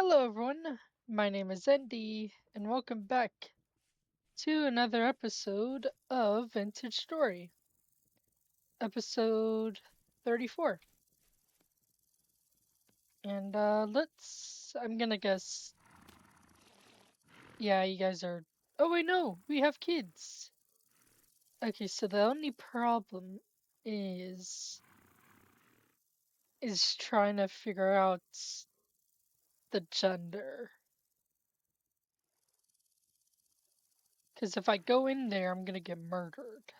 Hello, everyone. My name is Andy, and welcome back to another episode of Vintage Story, episode 34. And I'm gonna guess. Yeah, you guys are. Oh, wait, no, we have kids. Okay, so the only problem is trying to figure out the gender. Because if I go in there, I'm gonna get murdered.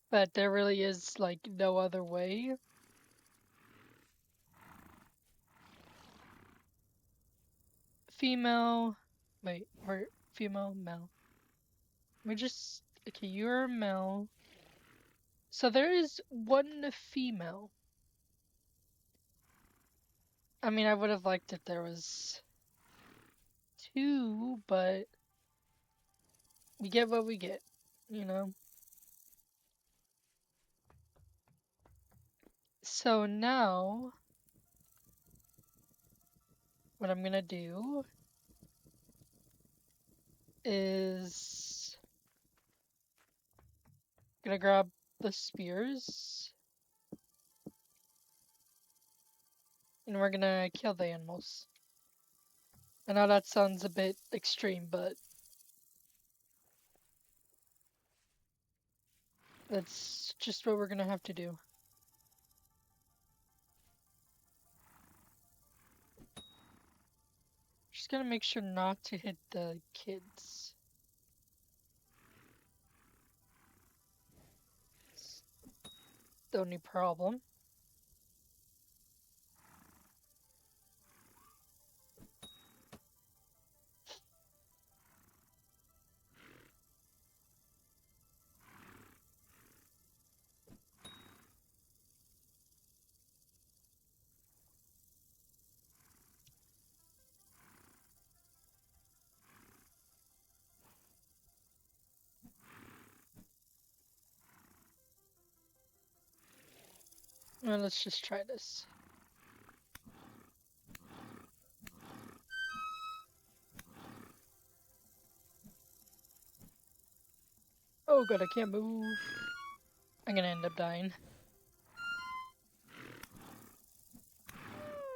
But there really is, like, no other way. Female. Wait, we're female, male. Okay, you're a male. So there is one female. I mean, I would have liked if there was two, but we get what we get, you know? So now, what I'm gonna do is gonna grab the spears, and we're gonna kill the animals. I know that sounds a bit extreme, but that's just what we're gonna have to do. Just gotta make sure not to hit the kids. It's the only problem. Well, let's just try this. Oh god, I can't move. I'm gonna end up dying.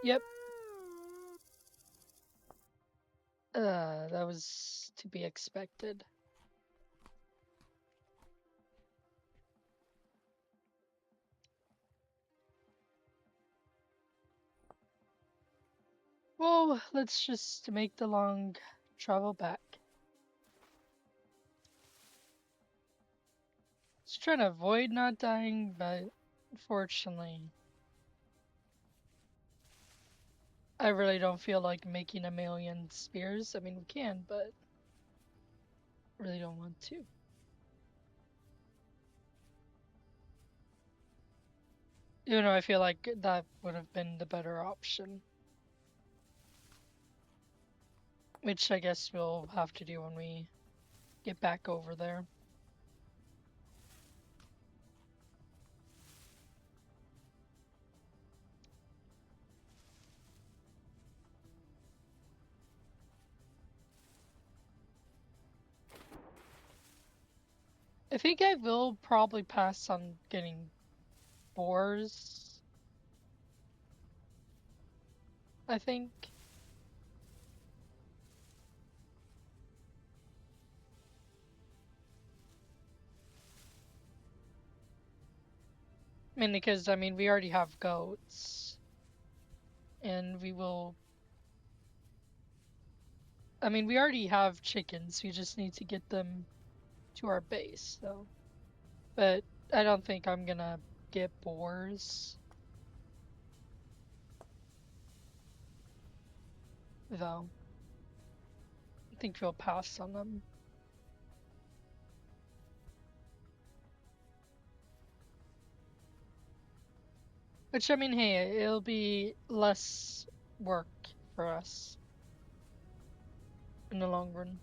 Yep. That was to be expected. Well, let's just make the long travel back. Just trying to avoid not dying, but unfortunately, I really don't feel like making a million spears. I mean, we can, but really don't want to. Even though I feel like that would have been the better option. Which I guess we'll have to do when we get back over there. I think I will probably pass on getting boars. I think. Mainly because, I mean, we already have goats. And we will. I mean, we already have chickens. We just need to get them to our base, though. But I don't think I'm gonna get boars. Though. I think we'll pass on them. Which, I mean, hey, it'll be less work for us in the long run.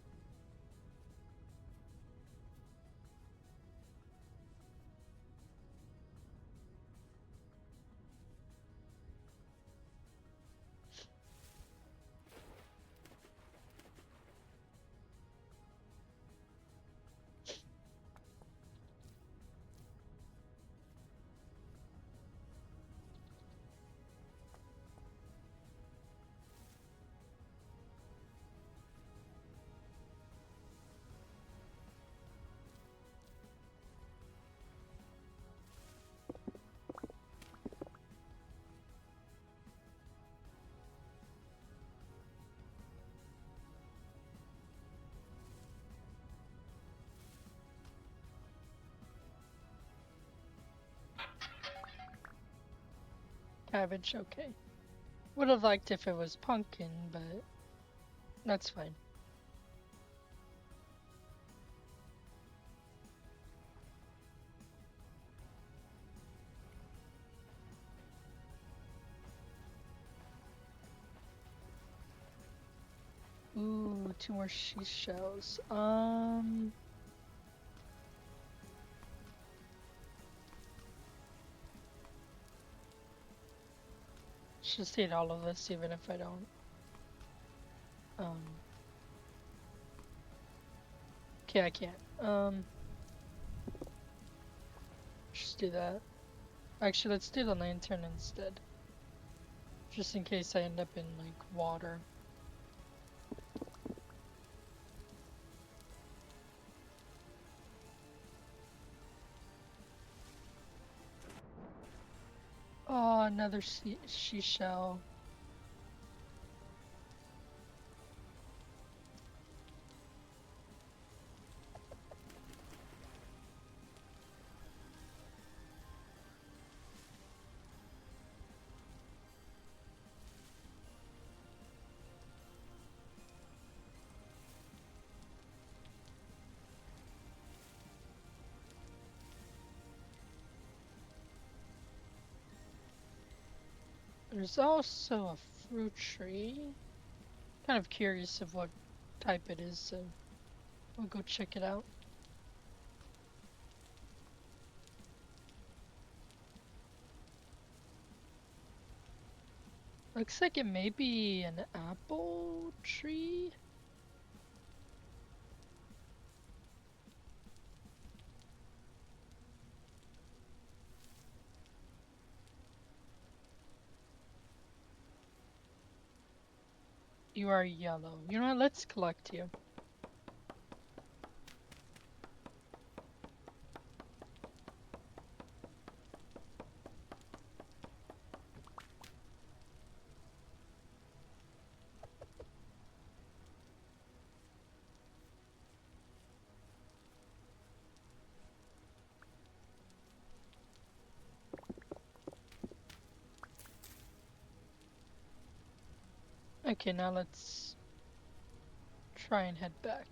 Cabbage, okay. Would have liked if it was pumpkin, but that's fine. Ooh, 2 more seashells. Just eat all of this, even if I don't. Okay, I can't. Just do that. Actually, let's do the lantern instead. Just in case I end up in, like, water. Oh, another seashell. There's also a fruit tree. Kind of curious of what type it is, so we'll go check it out. Looks like it may be an apple tree. You are yellow. You know what? Let's collect you. Okay, now let's try and head back.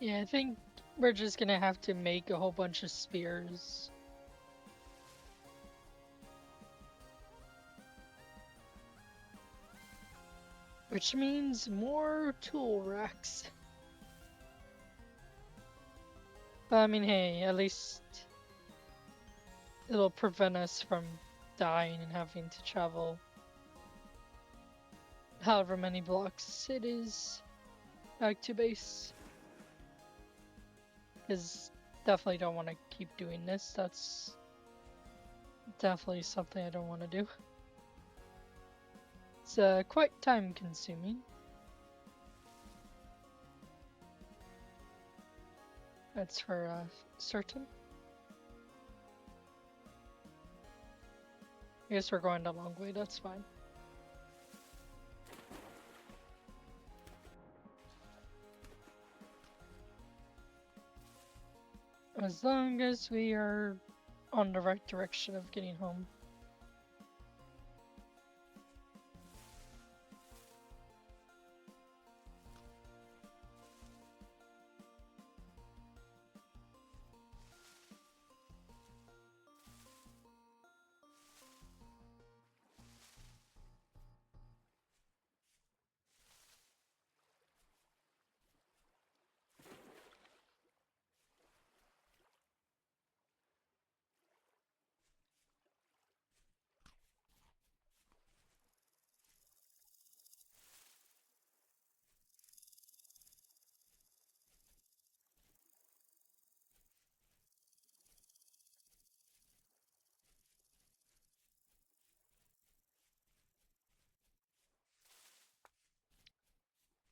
Yeah, I think we're just gonna have to make a whole bunch of spears. Which means more tool racks. I mean, hey, at least it'll prevent us from dying and having to travel however many blocks it is back to base. Because definitely don't want to keep doing this. That's definitely something I don't want to do. It's quite time consuming. That's for certain. I guess we're going the long way, that's fine. As long as we are on the right direction of getting home.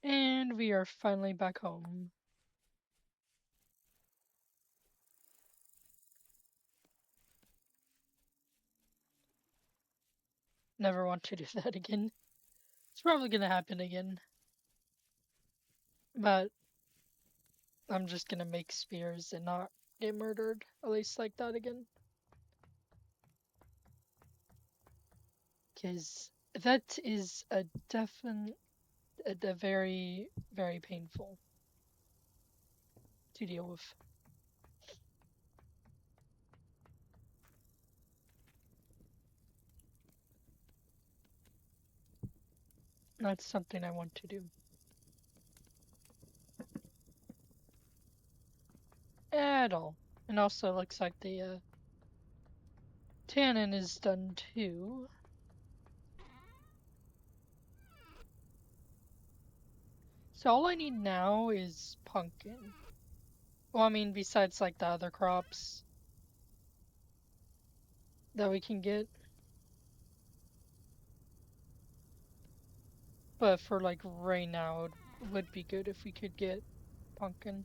And we are finally back home. Never want to do that again. It's probably gonna happen again. But I'm just gonna make spears and not get murdered, at least like that again. Because that is a very, very painful to deal with. That's something I want to do. At all. And also looks like the tannin is done too. So all I need now is pumpkin. Well, I mean, besides like the other crops that we can get. But for like right now, it would be good if we could get pumpkin.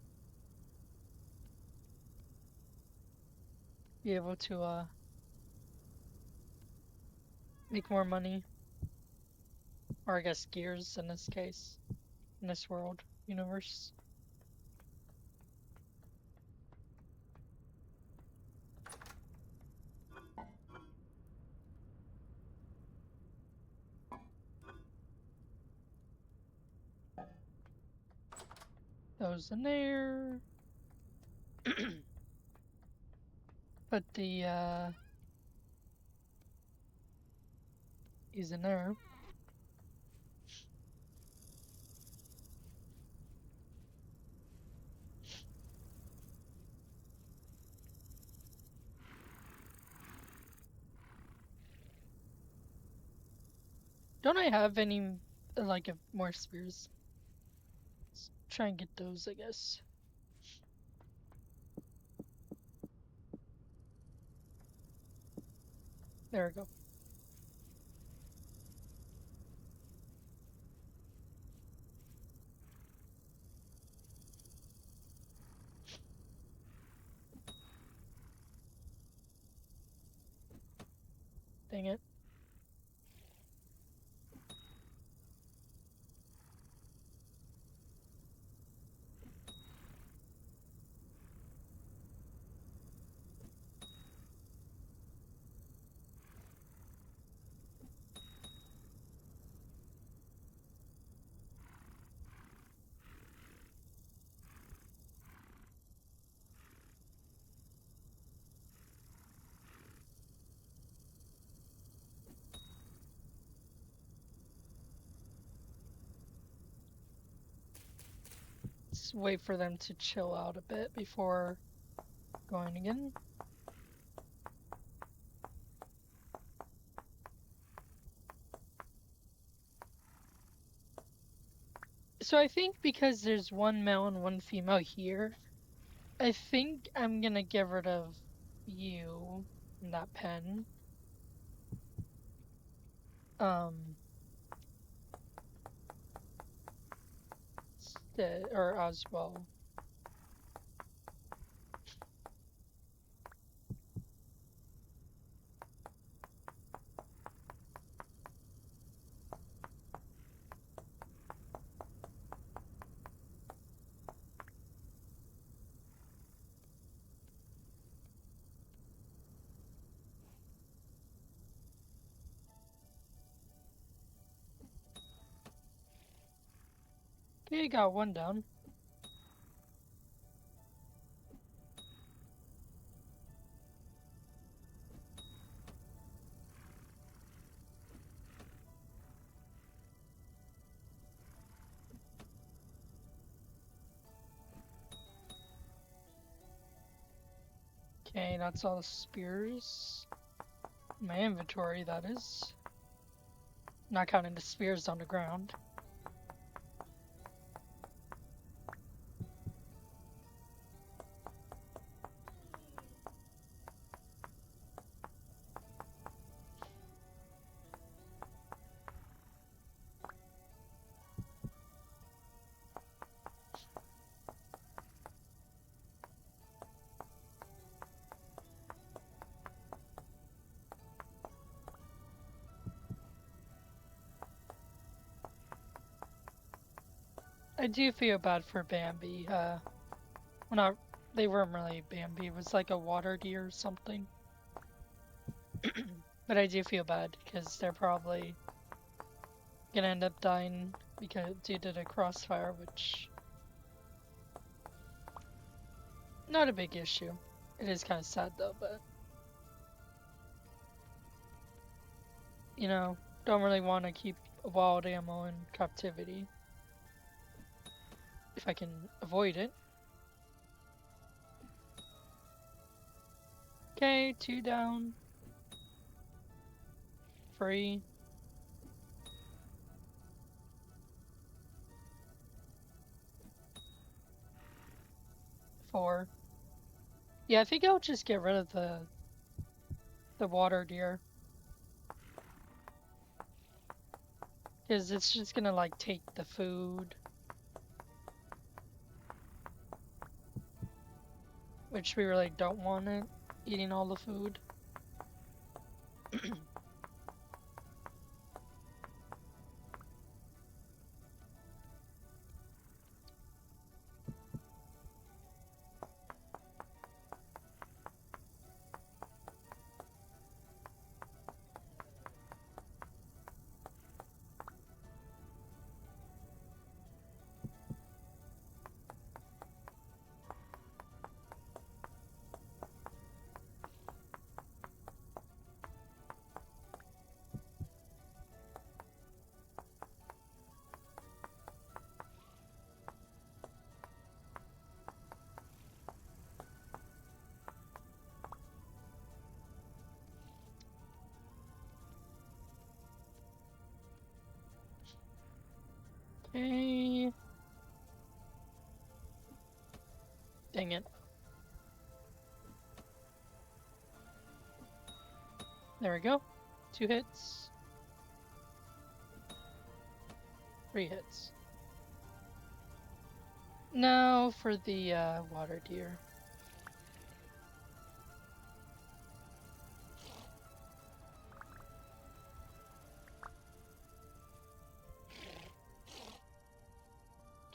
Be able to make more money. Or I guess gears in this case. In this world, universe. Those in there. Put the these in there. Don't I have any like more spears? Let's try and get those, I guess. There we go. Dang it. Let's wait for them to chill out a bit before Going again. So I think because there's one male and one female here, I think I'm gonna get rid of you in that pen. Or as well. Okay, got one down. Okay, that's all the spears. My inventory, that is. Not counting the spears on the ground. I do feel bad for Bambi. Well, not, they weren't really Bambi. It was like a water deer or something. But I do feel bad because they're probably gonna end up dying because due to the crossfire, which not a big issue. It is kind of sad though, but you know, don't really want to keep wild ammo in captivity if I can avoid it. Okay, 2 down. 3. 4. Yeah, I think I'll just get rid of the water deer. Because it's just gonna like take the food. Which we really don't want it, eating all the food. Okay. Dang it. There we go. 2 hits. 3 hits. No, for the water deer.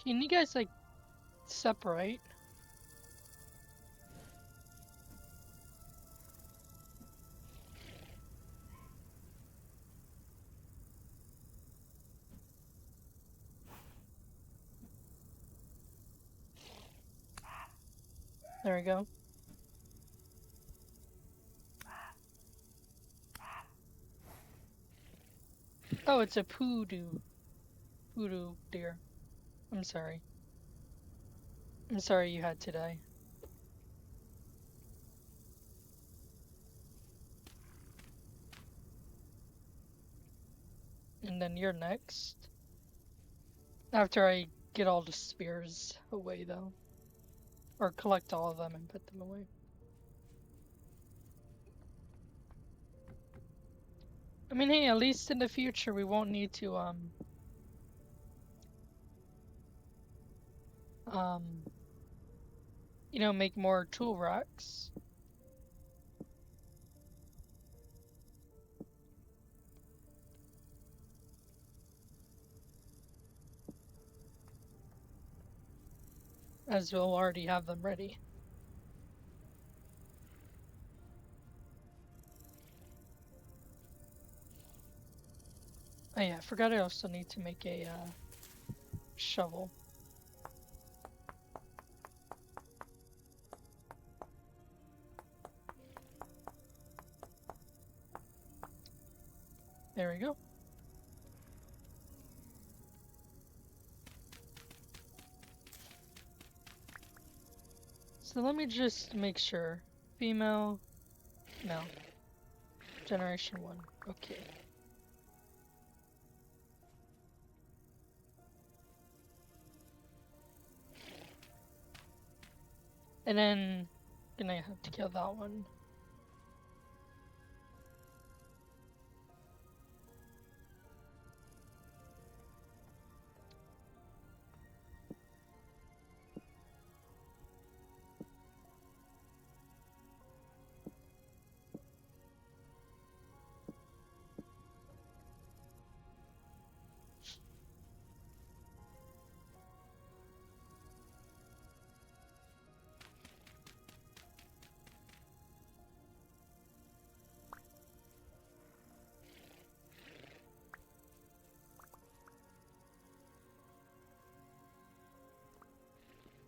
Can you guys like separate? There we go. Oh, it's a poodoo. Poodoo deer. I'm sorry. I'm sorry you had to die. then you're next. After I get all the spears away, though. Or collect all of them and put them away. I mean, hey, at least in the future we won't need to, you know, make more tool racks. As we'll already have them ready. Oh yeah, I forgot I also need to make a, shovel. There we go. So let me just make sure. Female, male. Generation 1. Okay. And then, gonna have to kill that one.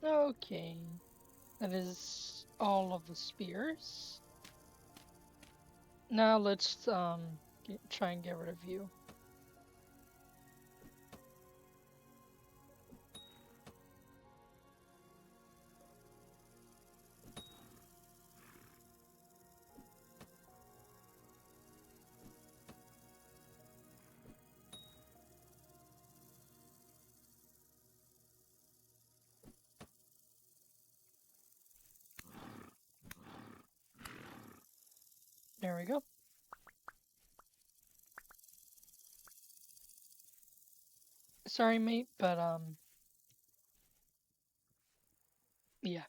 Okay. That is all of the spears. Now let's try and get rid of you. There we go. Sorry, mate, but yeah.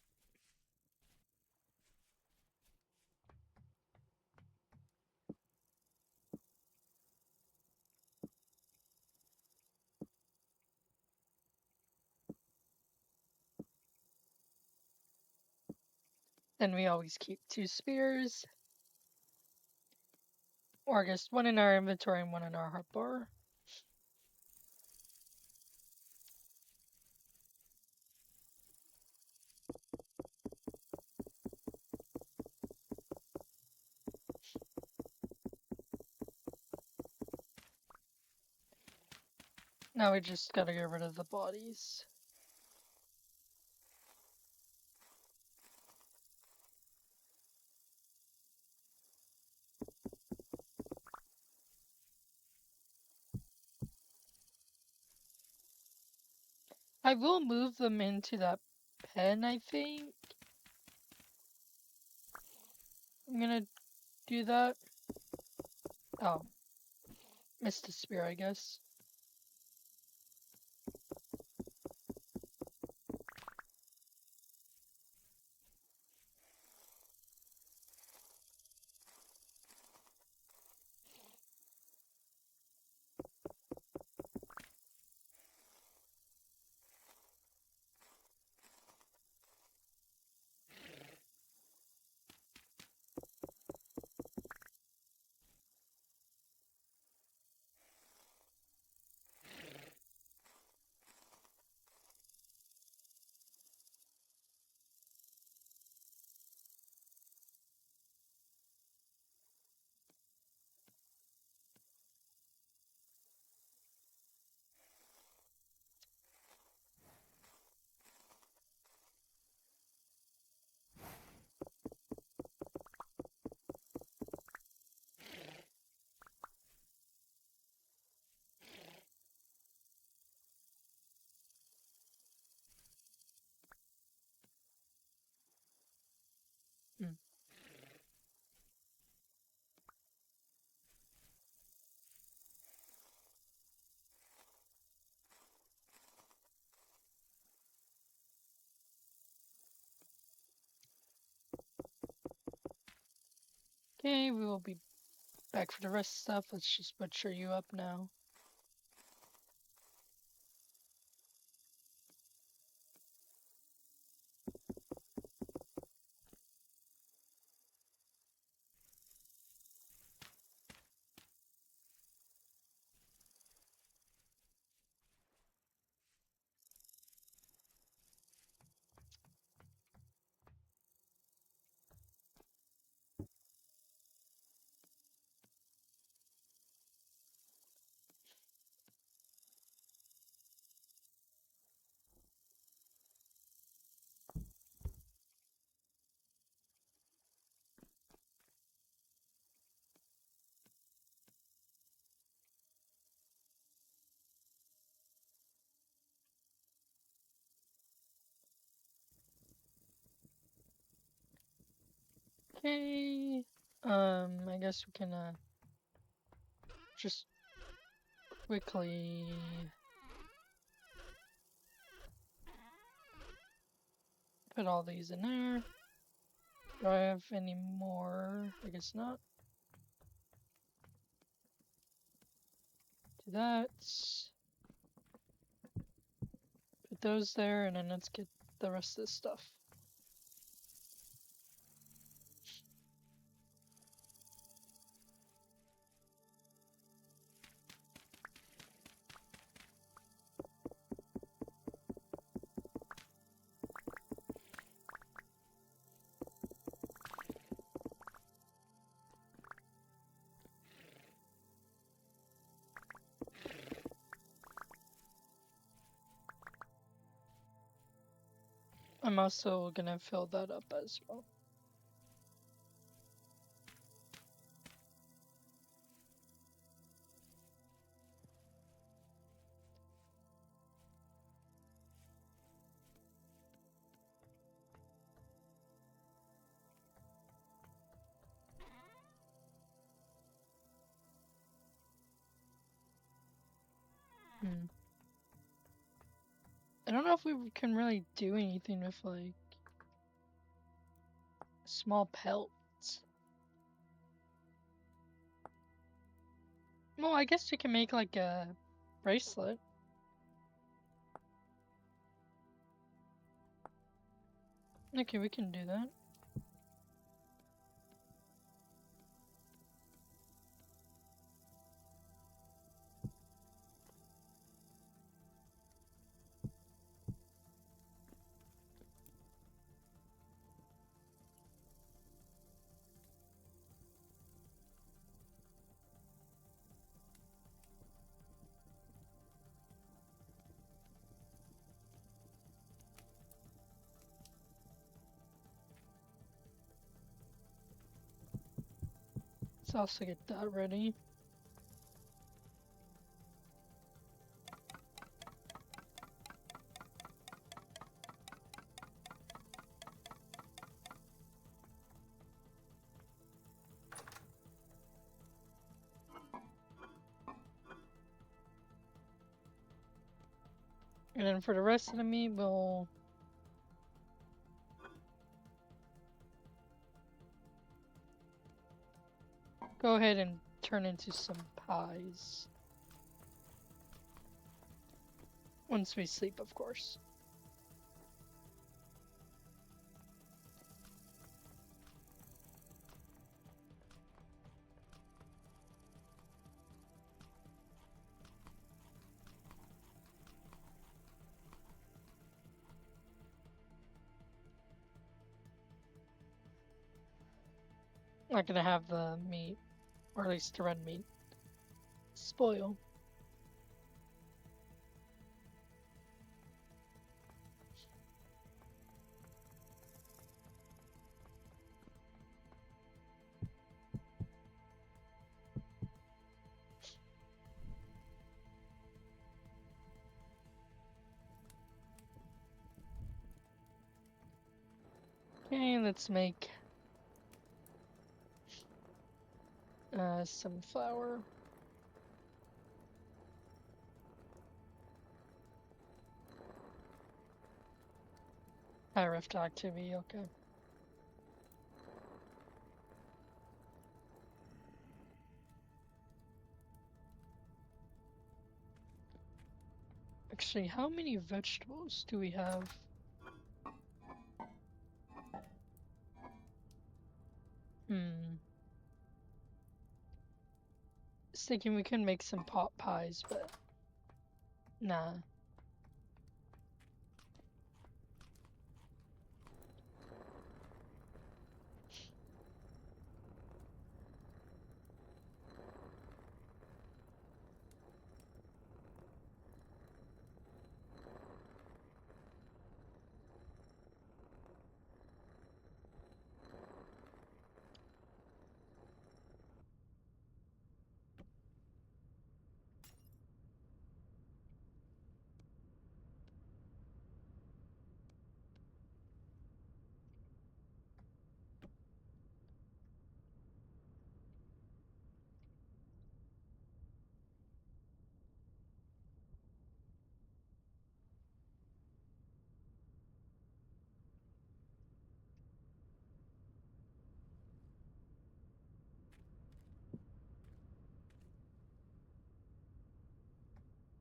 Then we always keep 2 spears. Or I guess 1 in our inventory and 1 in our hotbar. Now we just gotta get rid of the bodies. I will move them into that pen, I think. I'm gonna do that. Oh. Missed a spear, I guess. Okay, we will be back for the rest of stuff. Let's just butcher you up now. Okay. I guess we can just quickly put all these in there. Do I have any more? I guess not. Do that. Put those there, and then let's get the rest of this stuff. I'm also gonna fill that up as well. I don't know if we can really do anything with like small pelts. Well, I guess we can make like a bracelet. Okay, we can do that. Let's also get that ready. And then for the rest of the meat, we'll go ahead and turn into some pies. Once we sleep, of course. Not gonna have the meat, or at least the red meat, spoil. Okay, let's make some flour. High rift activity, okay. Actually, how many vegetables do we have? I was thinking we could make some pot pies, but nah.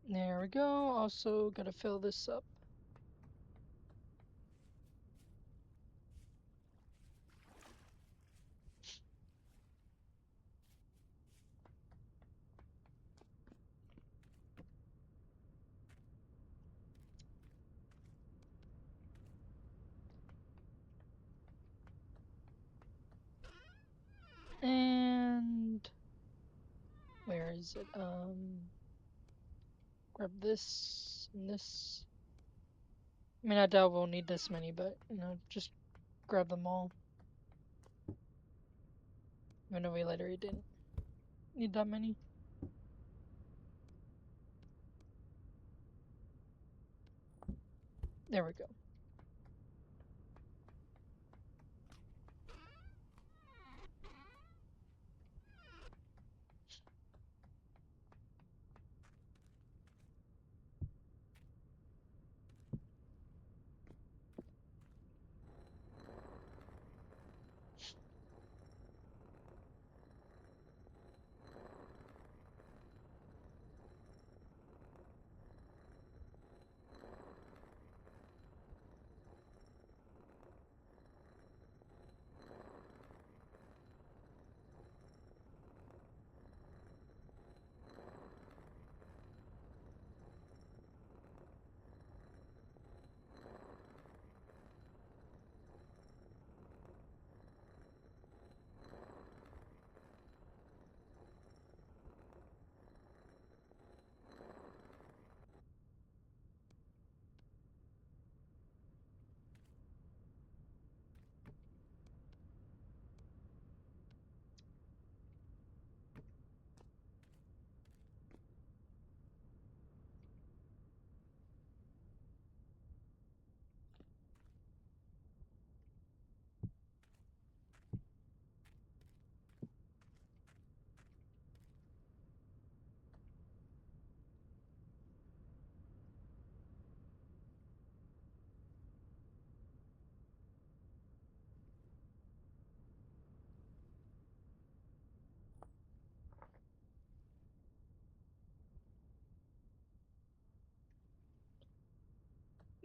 There we go. Also, gotta fill this up. And where is it? Grab this and this. I mean, I doubt we'll need this many, but just grab them all. Even though we later didn't need that many. There we go.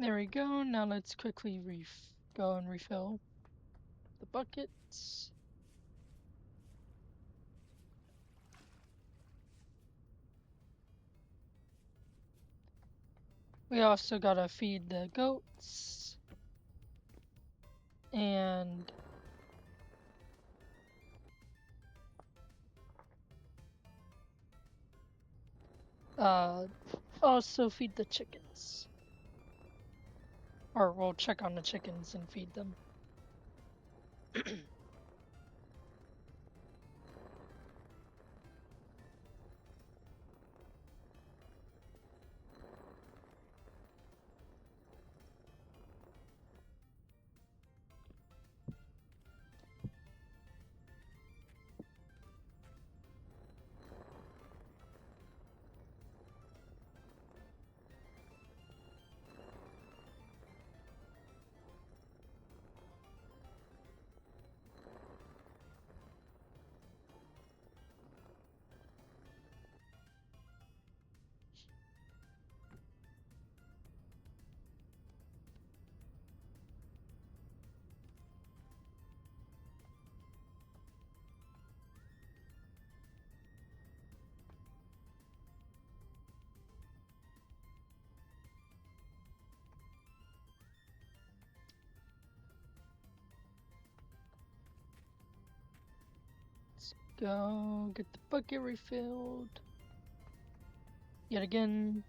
There we go. Now let's quickly go and refill the buckets. We also gotta feed the goats. And also feed the chickens. Or we'll check on the chickens and feed them. go get the bucket refilled. Yet again.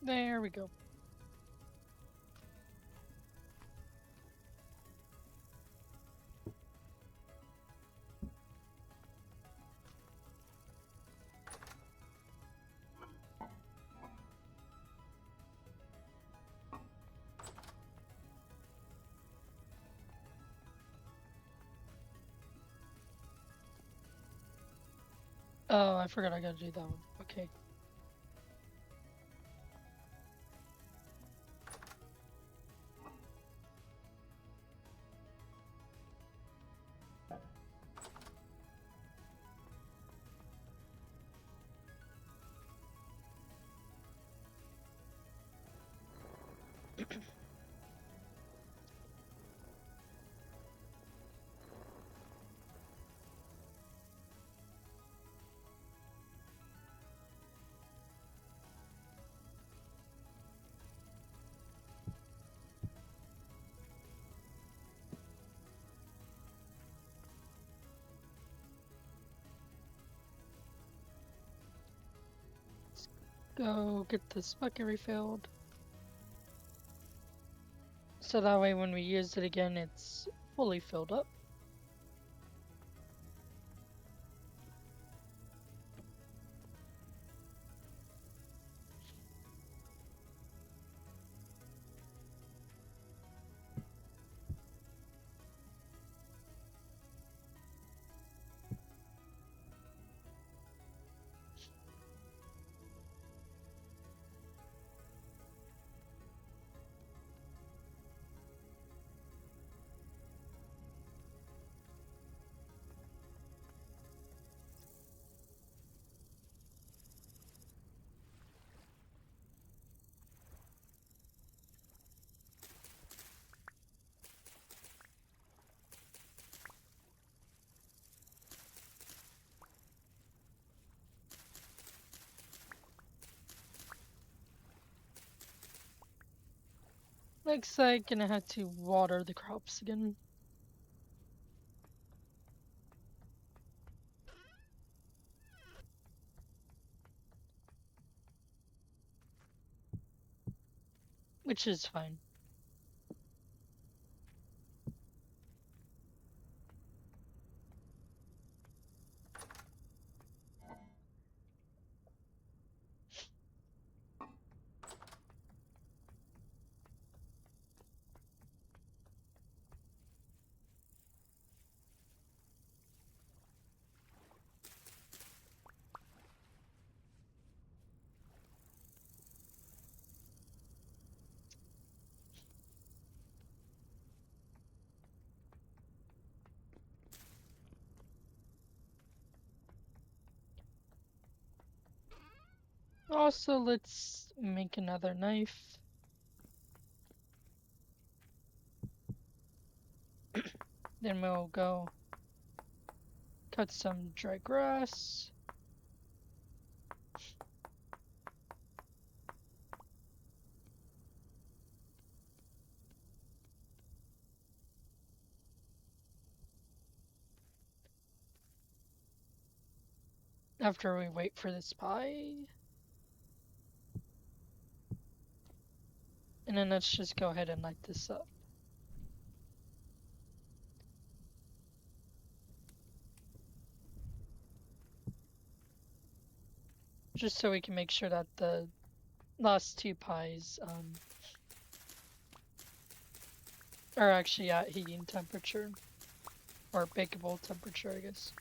There we go. Oh, I forgot I gotta do that one. Okay. Go get this bucket refilled. So that way when we use it again, it's fully filled up. Looks like gonna have to water the crops again. Which is fine. Also, let's make another knife. Then we'll go cut some dry grass. After we wait for this pie. And then let's just go ahead and light this up. Just so we can make sure that the last two pies Or actually at heating temperature. Or bakeable temperature, I guess.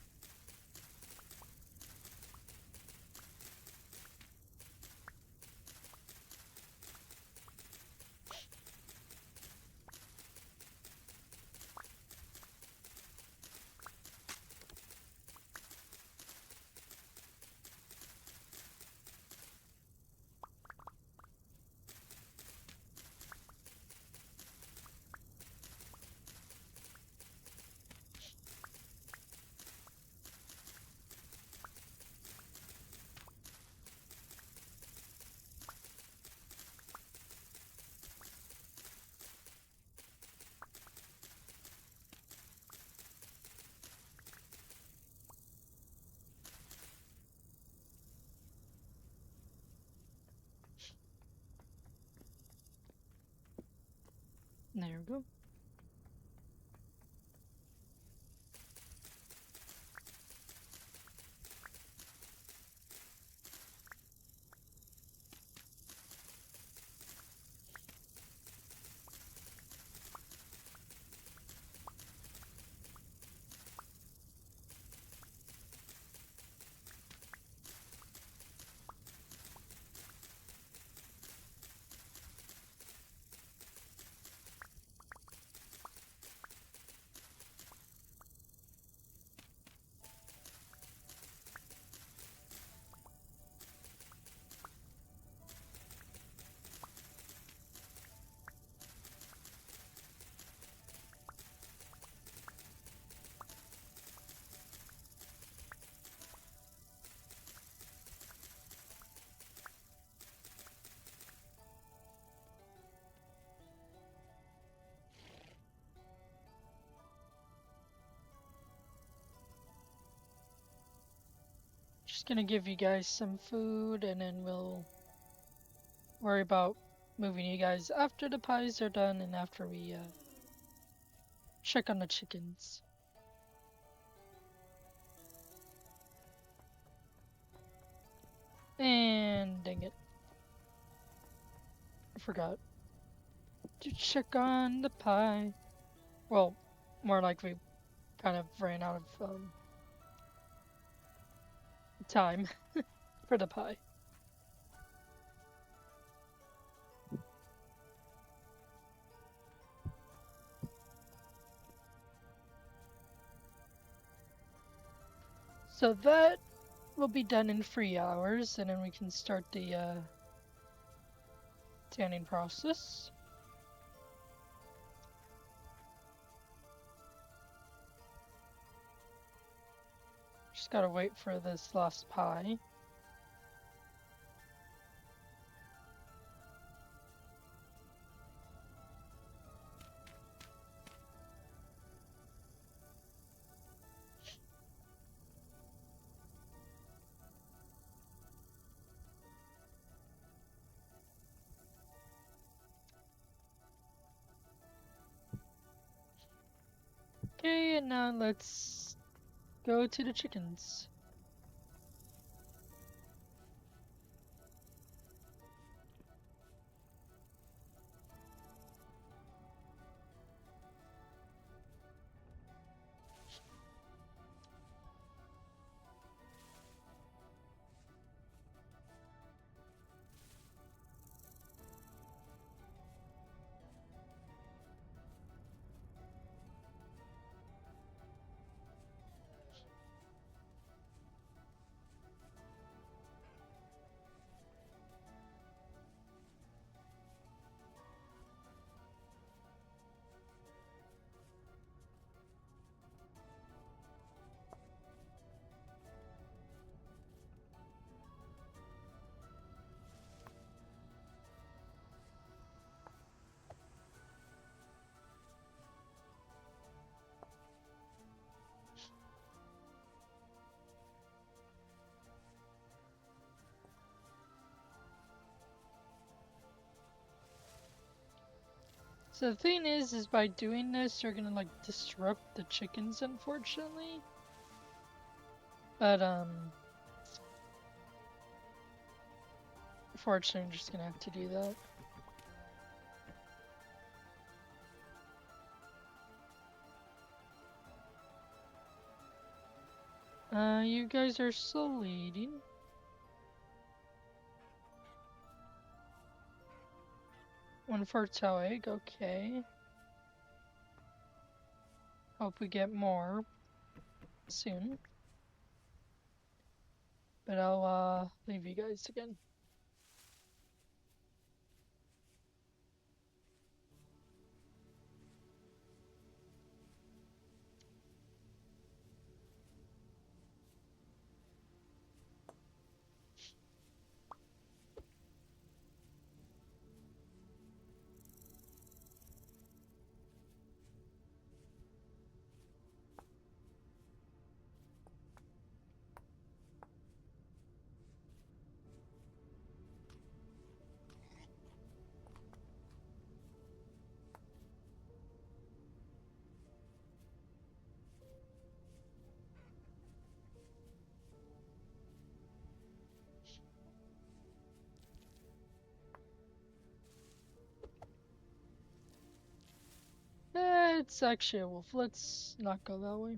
There we go. Just gonna give you guys some food and then we'll worry about moving you guys after the pies are done and after we check on the chickens. And dang it. I forgot to check on the pie. Well, more like we kind of ran out of time for the pie. So that will be done in 3 hours, and then we can start the tanning process. Just gotta wait for this last pie. Okay, and now let's go to the chickens. So the thing is by doing this, you're gonna like disrupt the chickens, unfortunately. But fortunately, I'm just gonna have to do that. You guys are slowly eating. One fertile egg, okay. Hope we get more soon. But I'll leave you guys again. It's actually a wolf. Let's not go that way.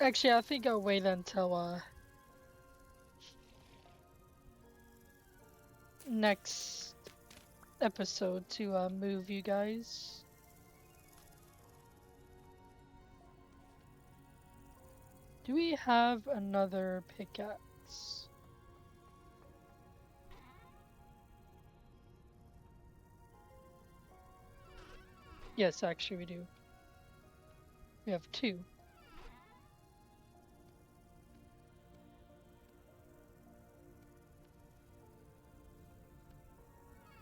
Actually, I think I'll wait until next episode to move you guys. Do we have another pickaxe? Yes, actually we do. We have two.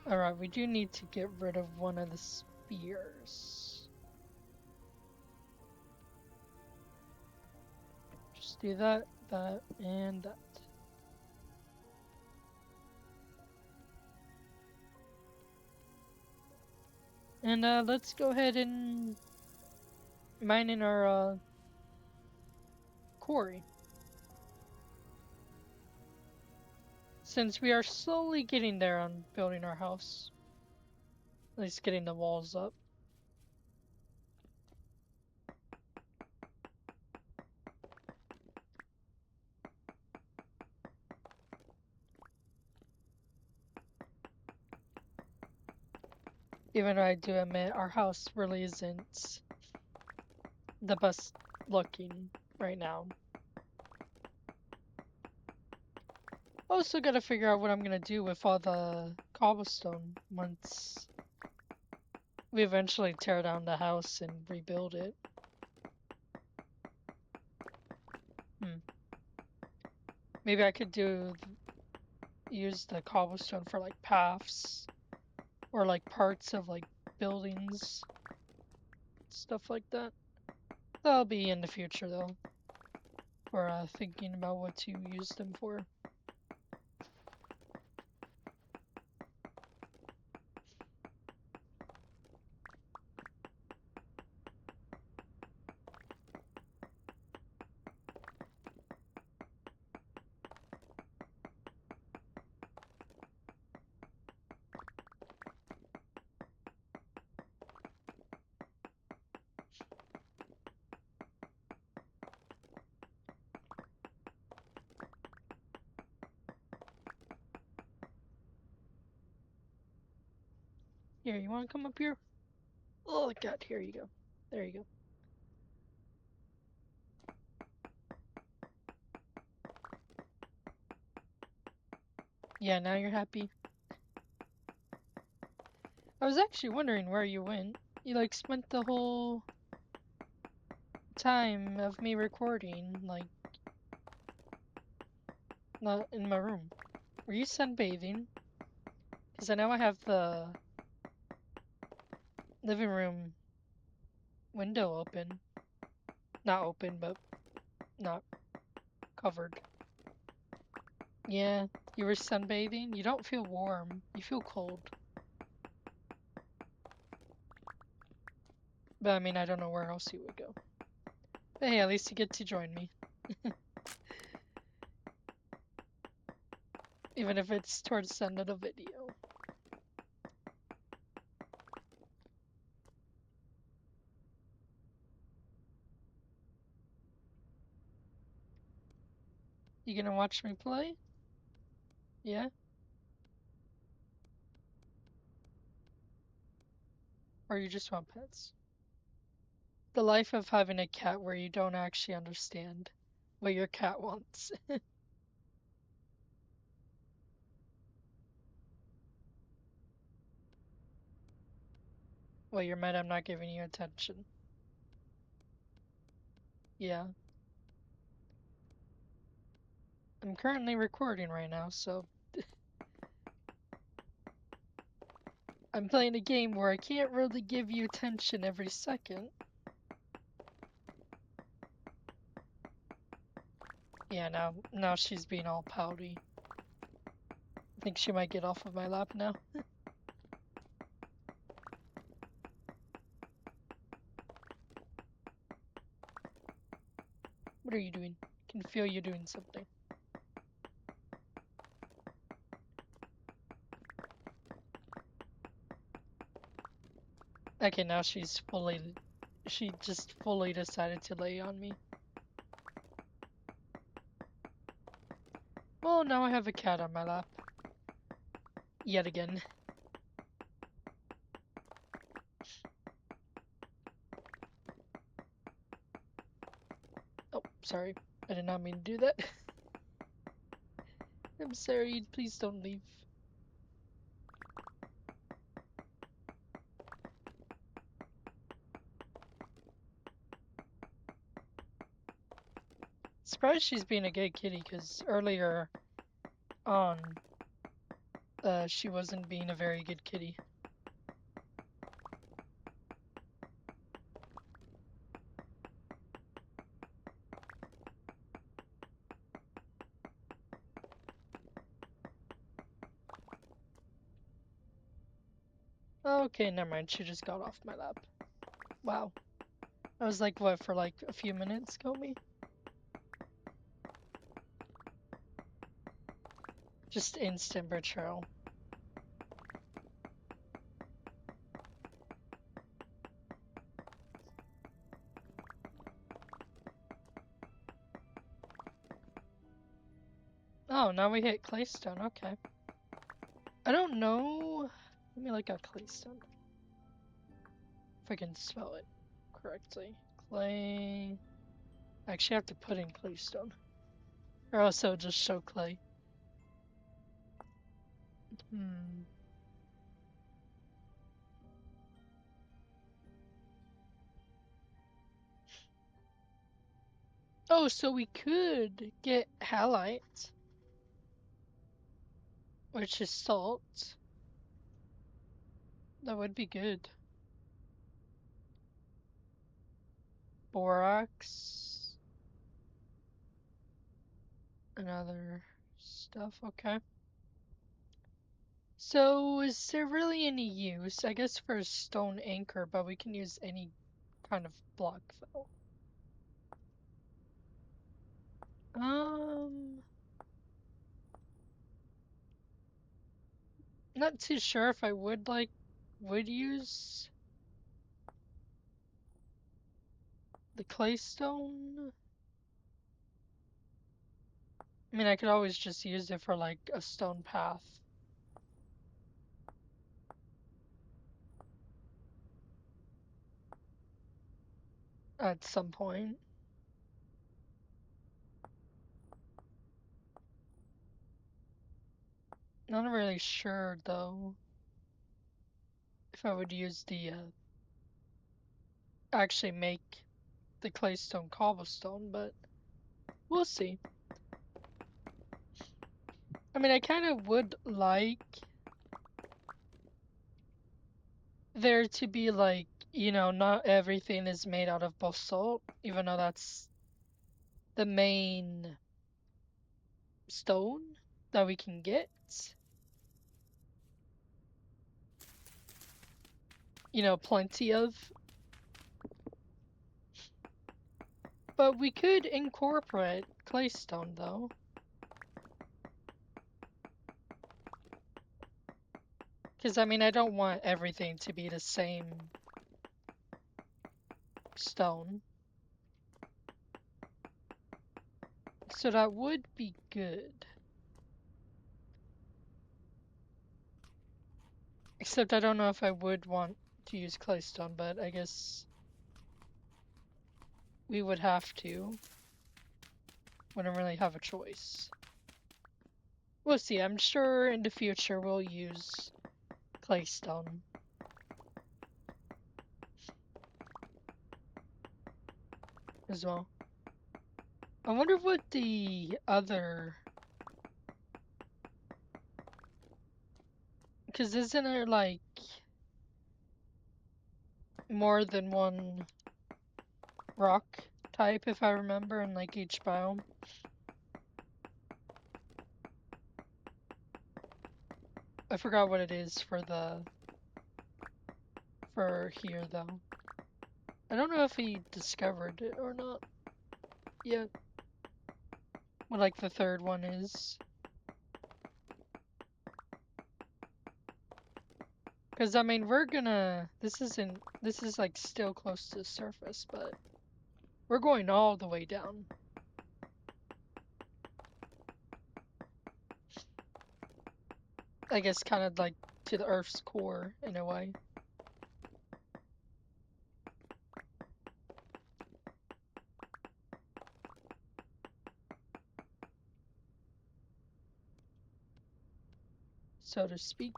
Alright, we do need to get rid of one of the spears. Just do that, that, and that. And let's go ahead and mine in our quarry. Since we are slowly getting there on building our house. At least getting the walls up. Even though I do admit our house really isn't the best looking right now. Also gotta figure out what I'm gonna do with all the cobblestone once we eventually tear down the house and rebuild it. Maybe I could use the cobblestone for like paths or like parts of like buildings, stuff like that. That'll be in the future though. We're thinking about what to use them for. Here, you want to come up here? Oh god, here you go. There you go. Yeah, now you're happy. I was actually wondering where you went. You like spent the whole time of me recording, like, not in my room. Were you sunbathing? Because I know I have the living room window open. Not open, but not covered. Yeah, you were sunbathing? You don't feel warm. You feel cold. But I mean, I don't know where else you would go. But hey, at least you get to join me. Even if it's towards the end of the video. You gonna watch me play? Yeah? Or you just want pets? The life of having a cat where you don't actually understand what your cat wants. Well, you're mad I'm not giving you attention. Yeah. I'm currently recording right now, so I'm playing a game where I can't really give you attention every second. Yeah, now she's being all pouty. I think she might get off of my lap now. What are you doing? I can feel you doing something. Okay, now she just fully decided to lay on me. Well, now I have a cat on my lap. Yet again. Oh, sorry. I did not mean to do that. I'm sorry, please don't leave. Surprised she's being a good kitty, because earlier on, she wasn't being a very good kitty. Okay, never mind. She just got off my lap. Wow. I was like, what, for like a few minutes, Komi? Just instant betrayal. Oh, now we hit claystone. Okay. I don't know. Let me look at claystone. If I can spell it correctly. Clay. I actually have to put in claystone. Or else it'll just show clay. Hmm. Oh, so we could get halite, which is salt. That would be good. Borax. And other stuff. Okay. So, is there really any use? I guess for a stone anchor, but we can use any kind of block though. Um, Not too sure if I would use the claystone. I mean, I could always just use it for like a stone path at some point. Not really sure though if I would use the actually make the claystone cobblestone, but we'll see. I mean, I kind of would like there to be like, not everything is made out of basalt, even though that's the main stone that we can get. Plenty of. But we could incorporate claystone though. Because I mean, I don't want everything to be the same stone. So that would be good. Except I don't know if I would want to use claystone, but I guess we would have to. Wouldn't really have a choice. We'll see. I'm sure in the future we'll use claystone as well. I wonder what the other... Because isn't there like more than one rock type, if I remember, in like each biome? I forgot what it is for here though. I don't know if he discovered it or not yet. What like the third one is. Because I mean this is like still close to the surface, but we're going all the way down. I guess kind of like to the Earth's core in a way. So to speak.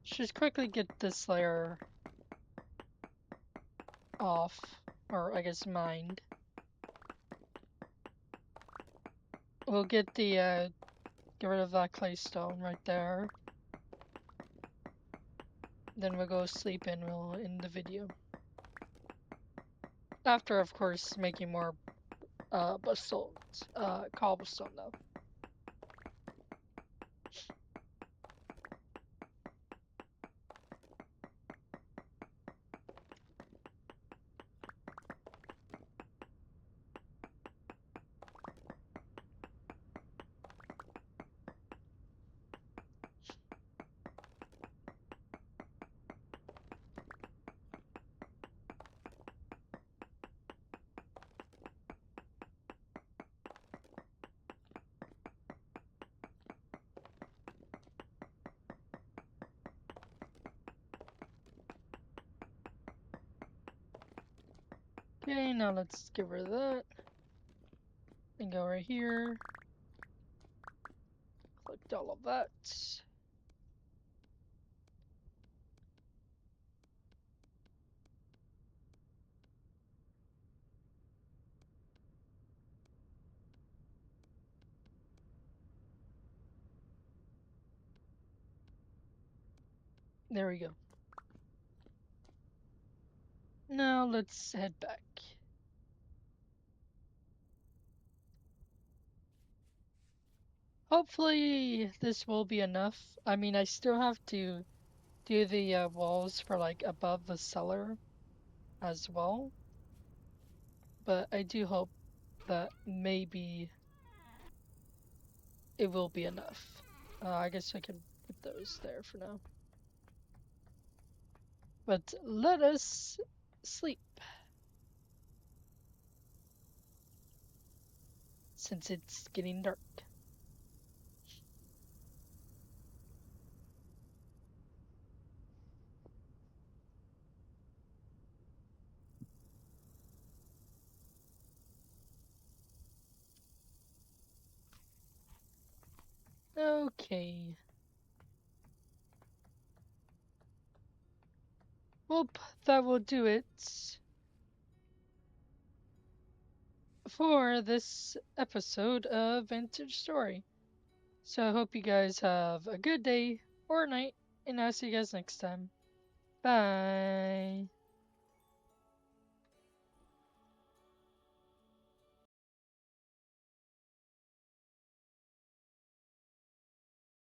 Just quickly get this layer off, or I guess mined. We'll get get rid of that clay stone right there. Then we'll go sleep and we'll end the video. After, of course, making more basalt, cobblestone though. Okay, now let's get rid of that. And go right here. Collect all of that. There we go. Now let's head back. Hopefully this will be enough. I mean, I still have to do the walls for like above the cellar as well. But I do hope that maybe it will be enough. I guess I can put those there for now. But let us sleep. Since it's getting dark. Okay. Well, that will do it for this episode of Vintage Story. So I hope you guys have a good day or night, and I'll see you guys next time. Bye.